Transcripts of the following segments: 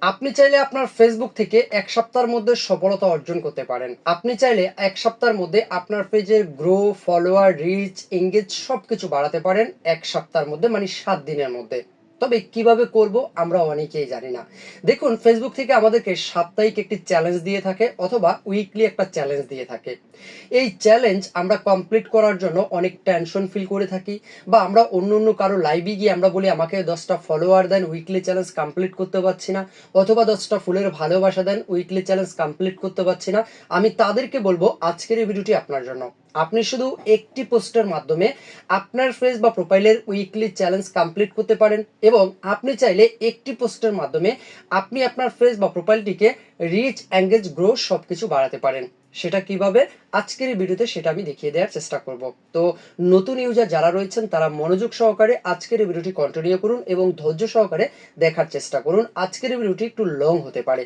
আপনি চাইলে আপনার ফেসবুক থেকে এক সপ্তাহের মধ্যে সফলতা অর্জন করতে পারেন। আপনি চাইলে এক সপ্তাহের মধ্যে আপনার পেজের গ্রো, ফলোয়ার, রিচ, এঙ্গেজ সবকিছু বাড়াতে পারেন এক সপ্তাহের মধ্যে, মানে 7 দিনের মধ্যে। তবে কিভাবে করব আমরা অনেকেই জানি না। দেখুন, ফেসবুক থেকে আমাদেরকে সাপ্তাহিক একটি চ্যালেঞ্জ দিয়ে থাকে অথবা উইকলি একটা চ্যালেঞ্জ দিয়ে থাকে। এই চ্যালেঞ্জ আমরা কমপ্লিট করার জন্য অনেক টেনশন ফিল করে থাকি, বা আমরা অন্য কারো লাইভে গিয়ে আমরা বলি আমাকে 10টা ফলোয়ার দেন, উইকলি চ্যালেঞ্জ কমপ্লিট করতে পারছি না, অথবা 10টা ফুলের ভালোবাসা দেন, উইকলি চ্যালেঞ্জ কমপ্লিট করতে পারছি না। আমি তাদেরকে বলবো আজকের এই ভিডিওটি আপনার জন্য। আপনি শুধু একটি পোস্টের মাধ্যমে আপনার ফেস বা প্রোফাইলের উইকলি চ্যালেঞ্জ কমপ্লিট করতে পারেন, এবং আপনি চাইলে একটি পোস্টের মাধ্যমে আপনি আপনার ফেস বা প্রোফাইলটিকে রিচ, এঙ্গেজ, গ্রো সবকিছু বাড়াতে পারেন। সেটা কিভাবে, আজকের এই ভিডিওতে সেটা আমি দেখিয়ে দেওয়ার চেষ্টা করব। তো নতুন ইউজার যারা রয়েছেন তারা মনোযোগ সহকারে আজকের এই ভিডিওটি কন্টিনিউ করুন এবং ধৈর্য সহকারে দেখার চেষ্টা করুন। আজকের এই ভিডিওটি একটু লং হতে পারে।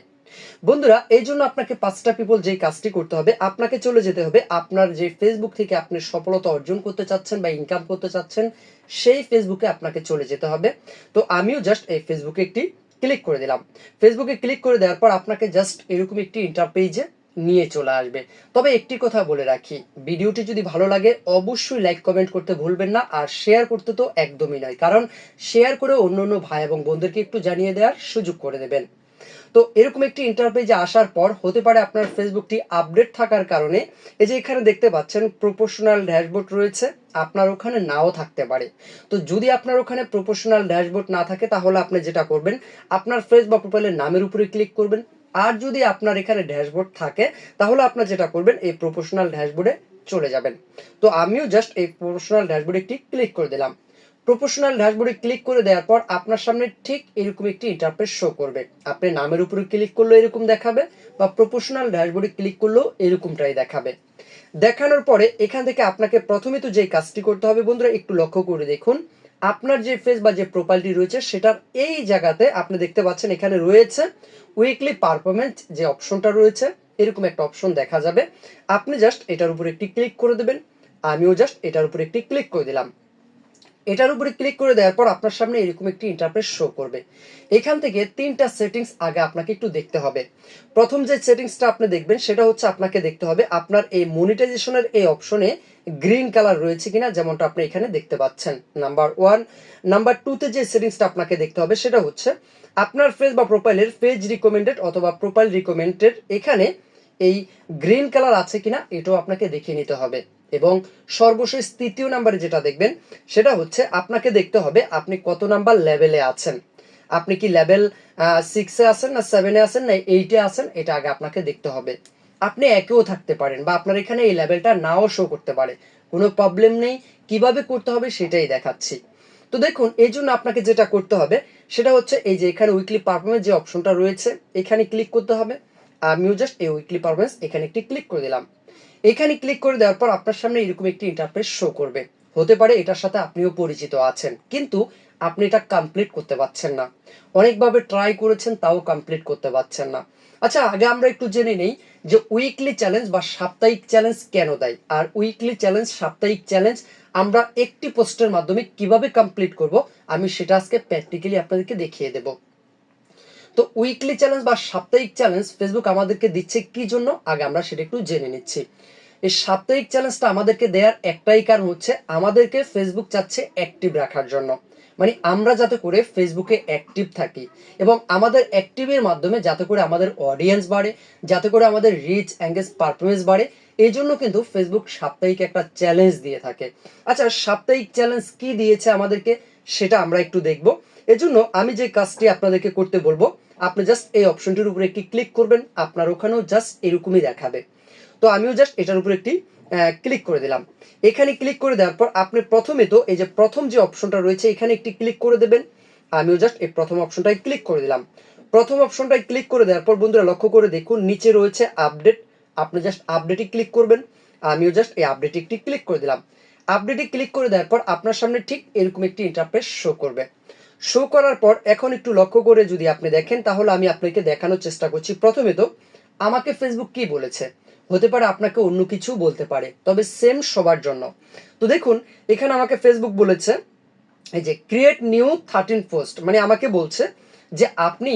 বন্ধুরা, এই জন্য আপনাকে 5টা পিপল যেই কাজটি করতে হবে, আপনাকে চলে যেতে হবে আপনার যে ফেসবুক থেকে আপনি সফলতা অর্জন করতে চাচ্ছেন বা ইনকাম করতে চাচ্ছেন সেই ফেসবুকে আপনাকে চলে যেতে হবে। তো আমিও জাস্ট এই ফেসবুকে একটি ক্লিক করে দিলাম। ফেসবুকে ক্লিক করে দেওয়ার পর আপনাকে জাস্ট এরকম একটি ইন্টারপেজে নিয়ে চলে আসবে। তবে একটি কথা বলে রাখি, ভিডিওটি যদি ভালো লাগে অবশ্যই লাইক কমেন্ট করতে ভুলবেন না, আর শেয়ার করতে তো একদমই নয়, কারণ শেয়ার করে অন্য ভাই এবং বোনদেরকে একটু জানিয়ে দেওয়ার সুযোগ করে দেবেন। তো এরকম একটি ইন্টারপেজে আসার পর হতে পারে আপনার ফেসবুকটি আপডেট থাকার কারণে এই যে এখানে দেখতে পাচ্ছেন প্রপোর্শনাল ড্যাশবোর্ড রয়েছে, আপনার ওখানে নাও থাকতে পারে। তো যদি আপনার ওখানে প্রপোর্শনাল ড্যাশবোর্ড না থাকে তাহলে আপনি যেটা করবেন, আপনার ফেস বা প্রোফাইলের নামের উপরে ক্লিক করবেন। আর যদি আপনার এখানে ড্যাশবোর্ড থাকে তাহলে আপনার যেটা করবেন, এই প্রপোর্শনাল ড্যাশবোর্ডে চলে যাবেন। তো আমিও জাস্ট এই প্রপোর্শনাল ড্যাশবোর্ডে একটি ক্লিক করে দিলাম। প্রফেশনাল ড্যাশবোর্ডে ক্লিক করে দেওয়ার পর আপনার সামনে ঠিক এরকম একটি ইন্টারফেস শো করবে। আপনি নামের উপরে ক্লিক করলেও এরকম দেখাবে, বা প্রফেশনাল ড্যাশবোর্ডে ক্লিক করলেও এরকমটাই দেখাবে। দেখানোর পরে এখান থেকে আপনাকে প্রথমে তো যেই কাজটি করতে হবে বন্ধুরা, একটু লক্ষ্য করে দেখুন। আপনার যে ফেস বা যে প্রোফাইলটি রয়েছে সেটার এই জায়গাতে আপনি দেখতে পাচ্ছেন এখানে রয়েছে উইকলি পারফরমেন্স যে অপশনটা রয়েছে, এরকম একটা অপশন দেখা যাবে। আপনি জাস্ট এটার উপর একটি ক্লিক করে দেবেন। আমিও জাস্ট এটার উপর একটি ক্লিক করে দিলাম। এটার উপরে ক্লিক করে দেওয়ার পর আপনার সামনে এরকম একটি ইন্টারফেস শো করবে। এখান থেকে 3টা সেটিংস আগে আপনাকে একটু দেখতে হবে। প্রথম যে সেটিংসটা আপনি দেখবেন সেটা হচ্ছে আপনাকে দেখতে হবে আপনার এই মনিটাইজেশনের এই অপশনে গ্রিন কালার রয়েছে কিনা, যেমনটা আপনি এখানে দেখতে পাচ্ছেন, নাম্বার 1। নাম্বার 2তে যে সেটিংসটা আপনাকে দেখতে হবে সেটা হচ্ছে আপনার ফেস বা প্রোফাইলের পেজ রিকমেন্ডেড অথবা প্রোফাইল রিকমেন্ডেড এখানে এই গ্রিন কালার আছে কিনা এটাও আপনাকে দেখে নিতে হবে। এবং সর্বশেষ 3য় নাম্বারে যেটা দেখবেন সেটা হচ্ছে আপনাকে দেখতে হবে আপনি কত নাম্বার লেভেলে আছেন। আপনি কি লেভেল 6-এ আছেন, না 7-এ আছেন, না 8-এ আছেন, এটা আগে আপনাকে দেখতে হবে। আপনি একেও থাকতে পারেন, বা আপনার এখানে এই লেভেলটা নাও শো করতে পারে, কোনো প্রবলেম নেই। কিভাবে করতে হবে সেটাই দেখাচ্ছি। তো দেখুন, এই জন্য আপনাকে যেটা করতে হবে সেটা হচ্ছে এই যে এখানে উইকলি পারফরমেন্স যে অপশনটা রয়েছে এখানে ক্লিক করতে হবে। আমিও জাস্ট এই উইকলি পারফরমেন্স এখানে একটি ক্লিক করে দিলাম। এখানে ক্লিক করে দেওয়ার পর আপনার সামনে এরকম একটি ইন্টারফেস শো করবে। হতে পারে এটার সাথে আপনিও পরিচিত আছেন, কিন্তু আপনি এটা কমপ্লিট করতে পারছেন না। অনেকভাবে ট্রাই করেছেন তাও কমপ্লিট করতে পারছেন না। আচ্ছা, আগে আমরা একটু জেনে নেই যে উইকলি চ্যালেঞ্জ বা সাপ্তাহিক চ্যালেঞ্জ কেন দেয়, আর উইকলি চ্যালেঞ্জ, সাপ্তাহিক চ্যালেঞ্জ আমরা একটি পোস্টের মাধ্যমে কিভাবে কমপ্লিট করব, আমি সেটা আজকে প্র্যাকটিক্যালি আপনাদেরকে দেখিয়ে দেব। তো উইকলি চ্যালেঞ্জ বা সাপ্তাহিক চ্যালেঞ্জ ফেসবুক আমাদেরকে দিচ্ছে কি জন্য, আগে আমরা সেটা একটু জেনে নিচ্ছি। এই সাপ্তাহিক চ্যালেঞ্জটা আমাদেরকে দেওয়ার একটাই কারণ হচ্ছে আমাদেরকে ফেসবুক চাচ্ছে অ্যাক্টিভ রাখার জন্য। মানে আমরা যাতে করে ফেসবুকে অ্যাক্টিভ থাকি, এবং আমাদের অ্যাক্টিভের মাধ্যমে যাতে করে আমাদের অডিয়েন্স বাড়ে, যাতে করে আমাদের রিচ, এঙ্গেজ, পারফরমেন্স বাড়ে, এই জন্য কিন্তু ফেসবুক সাপ্তাহিক একটা চ্যালেঞ্জ দিয়ে থাকে। আচ্ছা, সাপ্তাহিক চ্যালেঞ্জ কি দিয়েছে আমাদেরকে সেটা আমরা একটু দেখব। এজন্য আমি যে কাজটি আপনাদেরকে করতে বলবো, আপনি জাস্ট এই অপশনটির উপরে একটি ক্লিক করবেন, আপনার ওখানেও জাস্ট এরকমই দেখাবে। তো আমিও জাস্ট এটার উপরে একটি ক্লিক করে দিলাম। এখানে ক্লিক করে দেওয়ার পর আপনি প্রথমে তো এই যে প্রথম যে অপশনটা রয়েছে এখানে একটি ক্লিক করে দেবেন। আমিও জাস্ট এই প্রথম অপশনটায় ক্লিক করে দিলাম। প্রথম অপশনটায় ক্লিক করে দেওয়ার পর বন্ধুরা লক্ষ্য করে দেখুন নিচে রয়েছে আপডেট। আপনি জাস্ট আপডেটে ক্লিক করবেন। আমিও জাস্ট এই আপডেটে একটি ক্লিক করে দিলাম। আপডেটে ক্লিক করে দেওয়ার পর আপনার সামনে ঠিক এরকম একটি ইন্টারফেস শো করবে। শো করার পর এখন একটু লক্ষ্য করে যদি আপনি দেখেন তাহলে আমি আপনাকে দেখানোর চেষ্টা করছি। প্রথমে তো আমাকে ফেসবুক কি বলেছে, হতে পারে আপনাকে অন্য কিছু বলতে পারে, তবে সেম সবার জন্য। তো দেখুন, এখানে আমাকে ফেসবুক বলেছে এই যে ক্রিয়েট নিউ 13 পোস্ট, মানে আমাকে বলছে যে আপনি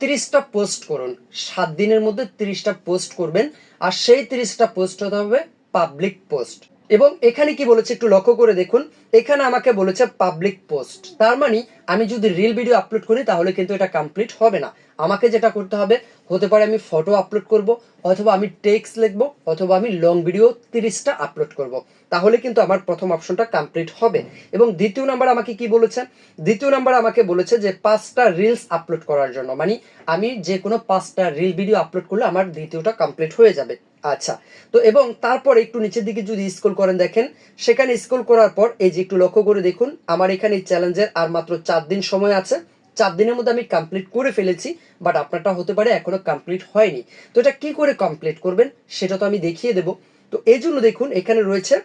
30টা পোস্ট করুন। 7 দিনের মধ্যে 30টা পোস্ট করবেন, আর সেই 30টা পোস্ট হতে হবে পাবলিক পোস্ট। এবং এখানে কি বলেছে একটু লক্ষ্য করে দেখুন, এখানে আমাকে বলেছে পাবলিক পোস্ট, তার মানে আমি যদি রিল ভিডিও আপলোড করি তাহলে কিন্তু এটা কমপ্লিট হবে না। আমাকে যেটা করতে হবে, হতে পারে আমি ফটো আপলোড করব, অথবা আমি টেক্সট লিখবো, অথবা আমি লং ভিডিও 30টা আপলোড করব, তাহলে কিন্তু আমার প্রথম অপশনটা কমপ্লিট হবে। এবং দ্বিতীয় নাম্বার আমাকে কি বলেছে, দ্বিতীয় নাম্বার আমাকে বলেছে যে 5টা রিলস আপলোড করার জন্য, মানে আমি যে কোনো 5টা রিল ভিডিও আপলোড করলে আমার দ্বিতীয়টা কমপ্লিট হয়ে যাবে। আচ্ছা, তো এবং তারপর একটু নিচের দিকে যদি স্ক্রল করেন দেখেন, সেখানে স্ক্রল করার পর এই যে একটু লক্ষ্য করে দেখুন, আমার এখানে চ্যালেঞ্জের আর মাত্র 4 দিন সময় আছে। 4 দিনের মধ্যে আমি কমপ্লিট করে ফেলেছি, বাট আপনারটা হতে পারে এখনো কমপ্লিট হয়নি। তো এটা কি করে কমপ্লিট করবেন সেটা তো আমি দেখিয়ে দেবো। তো এই জন্য দেখুন এখানে রয়েছে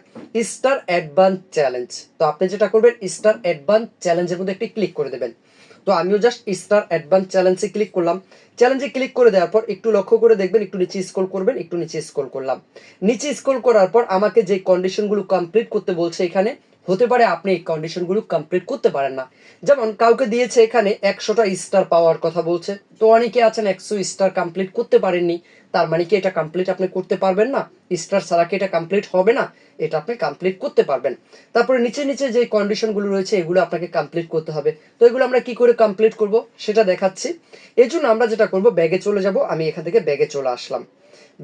স্টার অ্যাডভান্স চ্যালেঞ্জ। তো আপনি যেটা করবেন, স্টার অ্যাডভান্স চ্যালেঞ্জের মধ্যে একটি ক্লিক করে দেবেন। তো আমিও জাস্ট স্টার অ্যাডভান্স চ্যালেঞ্জে ক্লিক করলাম। চ্যালেঞ্জে ক্লিক করে দেওয়ার পর একটু লক্ষ্য করে দেখবেন, একটু নিচে স্ক্রল করবেন, একটু নিচে স্ক্রল করলাম। নিচে স্ক্রল করার পর আমাকে যে কন্ডিশনগুলো কমপ্লিট করতে বলছে এখানে, হতে পারে আপনি এই কন্ডিশনগুলো কমপ্লিট করতে পারেন না। যেমন কাউকে দিয়েছে এখানে 100টা স্টার পাওয়ার কথা বলছে, তো অনেকে আছেন 100 স্টার কমপ্লিট করতে পারেননি, তার মানে কি এটা কমপ্লিট আপনি করতে পারবেন না? স্টার ছাড়া কি এটা কমপ্লিট হবে না? এটা আপনি কমপ্লিট করতে পারবেন। তারপরে নিচে নিচে যে কন্ডিশনগুলো রয়েছে এগুলো আপনাকে কমপ্লিট করতে হবে। তো এগুলো আমরা কি করে কমপ্লিট করব সেটা দেখাচ্ছি। এই জন্য আমরা যেটা করব, ব্যাগে চলে যাব। আমি এখান থেকে ব্যাগে চলে আসলাম।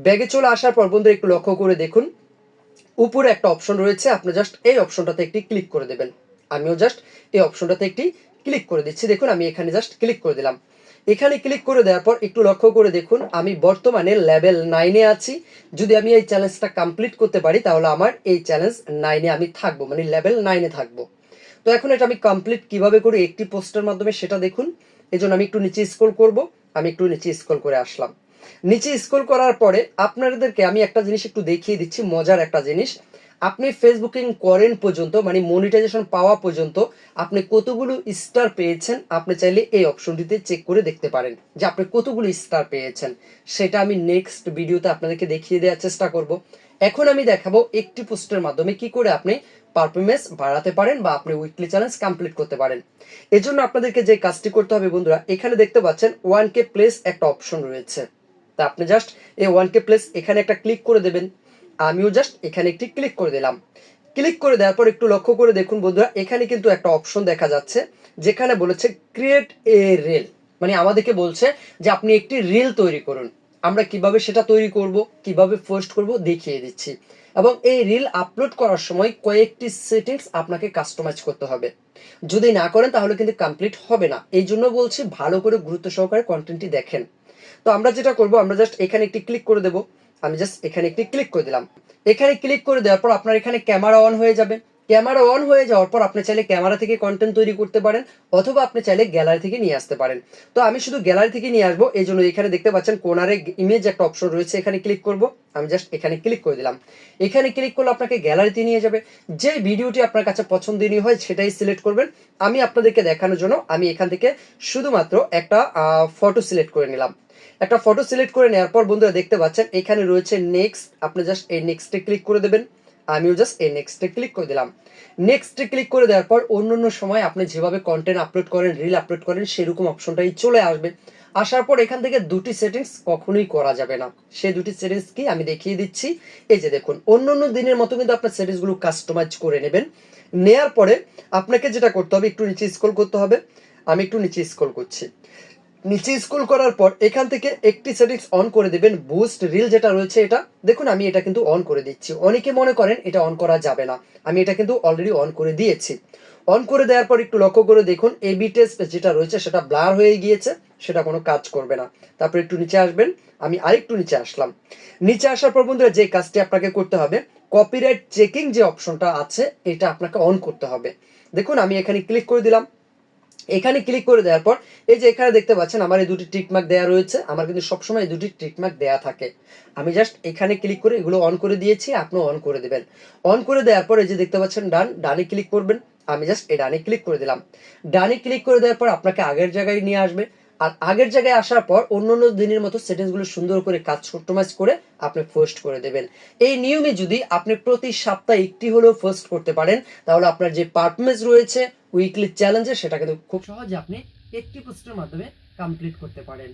ব্যাগে চলে আসার পর বন্ধুরা একটু লক্ষ্য করে দেখুন, উপরে একটা অপশন রয়েছে, আপনি জাস্ট এই অপশনটাতে একটি ক্লিক করে দেবেন। আমিও জাস্ট এই অপশনটাতে একটি ক্লিক করে দিচ্ছি। দেখুন আমি এখানে জাস্ট ক্লিক করে দিলাম। এখানে ক্লিক করে দেওয়ার পর একটু লক্ষ্য করে দেখুন, আমি বর্তমানে লেভেল 9-এ আছি। যদি আমি এই চ্যালেঞ্জটা কমপ্লিট করতে পারি তাহলে আমার এই চ্যালেঞ্জ 9-এ আমি থাকবো, মানে লেভেল 9-এ থাকবো। তো এখন এটা আমি কমপ্লিট কিভাবে করি একটি পোস্টের মাধ্যমে সেটা দেখুন। এই জন্য আমি একটু নিচে স্ক্রল করব। আমি একটু নিচে স্ক্রল করে আসলাম। নিচে স্ক্রল করার পরে আপনাদেরকে আমি একটা জিনিস একটু দেখিয়ে দিচ্ছি, মজার একটা জিনিস। আপনি ফেসবুকিং করেন পর্যন্ত, মানে মনিটাইজেশন পাওয়া পর্যন্ত আপনি কতগুলো স্টার পেয়েছেন, আপনি চাইলে এই অপশনটিতে চেক করে দেখতে পারেন যে আপনি কতগুলো স্টার পেয়েছেন। সেটা আমি নেক্সট ভিডিওতে আপনাদেরকে দেখিয়ে দেওয়ার চেষ্টা করব। এখন আমি দেখাবো একটি পোস্টের মাধ্যমে কি করে আপনি পারফরমেন্স বাড়াতে পারেন বা আপনি উইকলি চ্যালেঞ্জ কমপ্লিট করতে পারেন। এর জন্য আপনাদেরকে যে কাজটি করতে হবে বন্ধুরা, এখানে দেখতে পাচ্ছেন 1K প্লেস একটা অপশন রয়েছে। তা আপনি জাস্ট এই 1K প্লেস এখানে একটা ক্লিক করে দেবেন। আমিও জাস্ট এখানে একটি ক্লিক করে দিলাম। ক্লিক করে দেওয়ার পর একটু লক্ষ্য করে দেখুন বন্ধুরা, এখানে কিন্তু একটা অপশন দেখা যাচ্ছে যেখানে বলেছে ক্রিয়েট এ রিল, মানে আমাদেরকে বলছে যে আপনি একটি রিল তৈরি করুন। আমরা কিভাবে সেটা তৈরি করব, কিভাবে পোস্ট করব দেখিয়ে দিচ্ছি। এবং এই রিল আপলোড করার সময় কয়েকটি সেটিংস আপনাকে কাস্টমাইজ করতে হবে। যদি না করেন তাহলে কিন্তু কমপ্লিট হবে না। এই জন্য বলছি ভালো করে গুরুত্ব সহকারে কন্টেন্টটি দেখেন। তো আমরা যেটা করব, আমরা জাস্ট এখানে একটি ক্লিক করে দেব। আমি জাস্ট এখানে একটি ক্লিক করে দিলাম। এখানে ক্লিক করে দেওয়ার পর আপনার এখানে ক্যামেরা অন হয়ে যাবে। ক্যামেরা অন হয়ে যাওয়ার পর আপনি চাইলে ক্যামেরা থেকে কন্টেন্ট তৈরি করতে পারেন, অথবা আপনি চাইলে গ্যালারি থেকে নিয়ে আসতে পারেন। তো আমি শুধু গ্যালারি থেকে নিয়ে আসবো, এই জন্য এখানে দেখতে পাচ্ছেন কোনারে ইমেজ একটা অপশন রয়েছে, এখানে ক্লিক করব। আমি জাস্ট এখানে ক্লিক করে দিলাম। এখানে ক্লিক করলে আপনাকে গ্যালারিতে নিয়ে যাবে। যে ভিডিওটি আপনার কাছে পছন্দনীয় হয় সেটাই সিলেক্ট করবেন। আমি আপনাদেরকে দেখানোর জন্য আমি এখান থেকে শুধুমাত্র একটা ফটো সিলেক্ট করে নিলাম। একটা ফটো সিলেক্ট করে নেওয়ার পর বন্ধুরা দেখতে পাচ্ছেন এখানে রয়েছে নেক্সট, আপনি জাস্ট এই নেক্সটে ক্লিক করে দেবেন। আমিও জাস্ট এই নেক্সটে ক্লিক করে দিলাম। নেক্সটে ক্লিক করে দেওয়ার পর অন্য সময় আপনি যেভাবে কন্টেন্ট আপলোড করেন, রিল আপলোড করেন, সেরকম অপশনটাই চলে আসবে। আসার পর এখান থেকে দুটি সেটিংস কখনোই করা যাবে না। সেই দুটি সেটিংস কি আমি দেখিয়ে দিচ্ছি। এই যে দেখুন, অন্য দিনের মতো কিন্তু আপনার সেটিংসগুলো কাস্টমাইজ করে নেবেন। নেয়ার পরে আপনাকে যেটা করতে হবে, একটু নিচে স্ক্রল করতে হবে। আমি একটু নিচে স্ক্রল করছি। নিচে স্ক্রল করার পর এখান থেকে একটি সেটিংস অন করে দেবেন, বুস্ট রিল যেটা রয়েছে এটা দেখুন, আমি এটা কিন্তু অন করে দিচ্ছি। অনেকে মনে করেন এটা অন করা যাবে না, আমি এটা কিন্তু অলরেডি অন করে দিয়েছি। অন করে দেওয়ার পর একটু লক্ষ্য করে দেখুন, এবি টেস্ট যেটা রয়েছে সেটা ব্লার হয়ে গিয়েছে, সেটা কোনো কাজ করবে না। তারপর একটু নিচে আসবেন। আমি আরেকটু নিচে আসলাম। নিচে আসার পর বন্ধুরা যে কাজটি আপনাকে করতে হবে, কপিরাইট চেকিং যে অপশনটা আছে এটা আপনাকে অন করতে হবে। দেখুন আমি এখানে ক্লিক করে দিলাম। এখানে ক্লিক করে দেওয়ার পর এই যে এখানে দেখতে পাচ্ছেন আমার এই দুটি টিকমার্ক দেওয়া রয়েছে, আমার কিন্তু সবসময় এই দুটি টিকমার্ক দেওয়া থাকে। আমি জাস্ট এখানে ক্লিক করে এগুলো অন করে দিয়েছি, আপনিও অন করে দেবেন। অন করে দেওয়ার পর এই যে দেখতে পাচ্ছেন ডান, ডানে ক্লিক করবেন। আমি জাস্ট এই ডানে ক্লিক করে দিলাম। ডানে ক্লিক করে দেওয়ার পর আপনাকে আগের জায়গায় নিয়ে আসবে। আর আগের জায়গায় আসার পর অন্য দিনের মতো সেটিংসগুলো সুন্দর করে কাস্টমাইজ করে আপনি পোস্ট করে দেবেন। এই নিয়মে যদি আপনি প্রতি সপ্তাহে একটি হলেও পোস্ট করতে পারেন তাহলে আপনার যে পারফরমেন্স রয়েছে উইকলি চ্যালেঞ্জে সেটা কিন্তু খুব সহজে আপনি একটি পোস্টের মাধ্যমে কমপ্লিট করতে পারেন।